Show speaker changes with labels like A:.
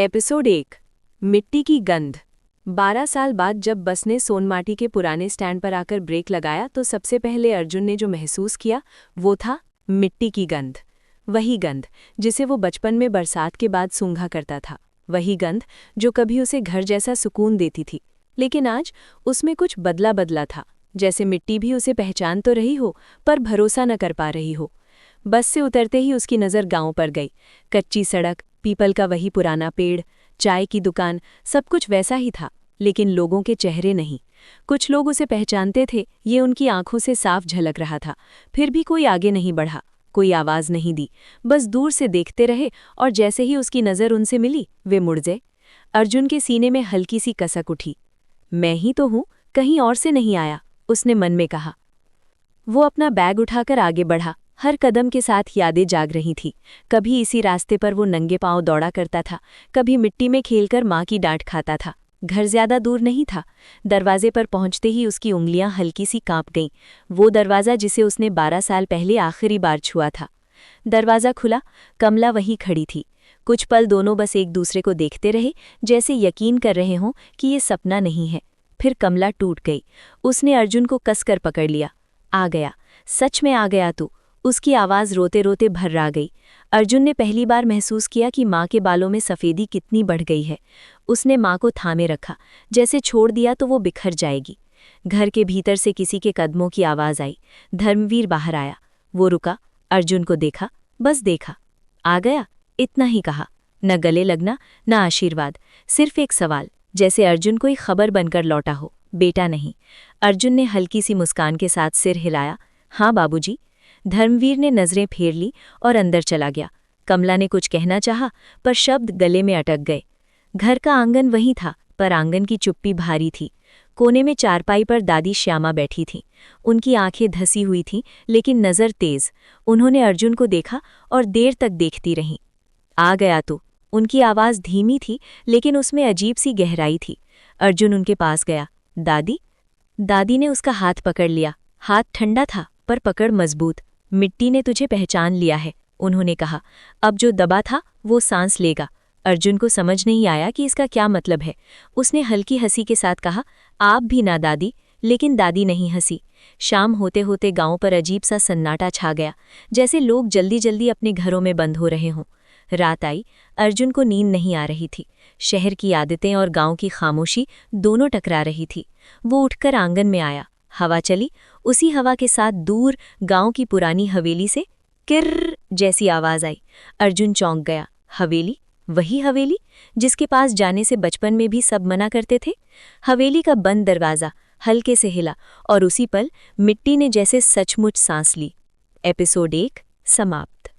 A: Episode 1 मिट्टी की गंध। 12 साल बाद जब बस ने सोनमाटी के पुराने स्टैंड पर आकर ब्रेक लगाया तो सबसे पहले अर्जुन ने जो महसूस किया वो था मिट्टी की गंध। वही गंध जिसे वो बचपन में बरसात के बाद सूंघा करता था, वही गंध जो कभी उसे घर जैसा सुकून देती थी। लेकिन आज उसमें कुछ बदला बदला था, जैसे मिट्टी भी उसे पहचान तो रही हो पर भरोसा न कर पा रही हो। बस से उतरते ही उसकी नज़र गांव पर गई। कच्ची सड़क, पीपल का वही पुराना पेड़, चाय की दुकान, सब कुछ वैसा ही था, लेकिन लोगों के चेहरे नहीं। कुछ लोग उसे पहचानते थे, ये उनकी आंखों से साफ झलक रहा था। फिर भी कोई आगे नहीं बढ़ा, कोई आवाज़ नहीं दी, बस दूर से देखते रहे। और जैसे ही उसकी नज़र उनसे मिली वे मुड़ गए। अर्जुन के सीने में हल्की सी कसक उठी। मैं ही तो हूँ, कहीं और से नहीं आया, उसने मन में कहा। वो अपना बैग उठाकर आगे बढ़ा। हर कदम के साथ यादें जाग रही थी। कभी इसी रास्ते पर वो नंगे पांव दौड़ा करता था, कभी मिट्टी में खेलकर माँ की डांट खाता था। घर ज्यादा दूर नहीं था। दरवाजे पर पहुंचते ही उसकी उंगलियां हल्की सी कांप गईं। वो दरवाज़ा जिसे उसने 12 साल पहले आखिरी बार छुआ था। दरवाज़ा खुला, कमला वहीं खड़ी थी। कुछ पल दोनों बस एक दूसरे को देखते रहे, जैसे यकीन कर रहे हों कि ये सपना नहीं है। फिर कमला टूट गई। उसने अर्जुन को कसकर पकड़ लिया। आ गया, सच में आ गया तू, उसकी आवाज़ रोते रोते भर्रा गई। अर्जुन ने पहली बार महसूस किया कि माँ के बालों में सफ़ेदी कितनी बढ़ गई है। उसने माँ को थामे रखा, जैसे छोड़ दिया तो वो बिखर जाएगी। घर के भीतर से किसी के कदमों की आवाज़ आई। धर्मवीर बाहर आया। वो रुका, अर्जुन को देखा, बस देखा। आ गया, इतना ही कहा। न गले लगना, न आशीर्वाद, सिर्फ एक सवाल, जैसे अर्जुन कोई खबर बनकर लौटा हो। बेटा नहीं। अर्जुन ने हल्की सी मुस्कान के साथ सिर हिलाया। हाँ बाबूजी। धर्मवीर ने नज़रें फेर ली और अंदर चला गया। कमला ने कुछ कहना चाहा, पर शब्द गले में अटक गए। घर का आंगन वही था, पर आंगन की चुप्पी भारी थी। कोने में चारपाई पर दादी श्यामा बैठी थीं। उनकी आंखें धसी हुई थीं, लेकिन नज़र तेज। उन्होंने अर्जुन को देखा और देर तक देखती रहीं। आ गया तू। उनकी आवाज़ धीमी थी, लेकिन उसमें अजीब सी गहराई थी। अर्जुन उनके पास गया। दादी। दादी ने उसका हाथ पकड़ लिया। हाथ ठंडा था, पर पकड़ मजबूत। मिट्टी ने तुझे पहचान लिया है, उन्होंने कहा। अब जो दबा था वो सांस लेगा। अर्जुन को समझ नहीं आया कि इसका क्या मतलब है। उसने हल्की हंसी के साथ कहा, आप भी ना दादी। लेकिन दादी नहीं हंसी। शाम होते होते गांव पर अजीब सा सन्नाटा छा गया, जैसे लोग जल्दी जल्दी अपने घरों में बंद हो रहे हों। रात आई। अर्जुन को नींद नहीं आ रही थी। शहर की आदतें और गांव की खामोशी दोनों टकरा रही थी। वो उठकर आंगन में आया। हवा चली। उसी हवा के साथ दूर गांव की पुरानी हवेली से किर्र जैसी आवाज आई। अर्जुन चौंक गया। हवेली, वही हवेली जिसके पास जाने से बचपन में भी सब मना करते थे। हवेली का बंद दरवाज़ा हल्के से हिला और उसी पल मिट्टी ने जैसे सचमुच सांस ली। एपिसोड 1 समाप्त।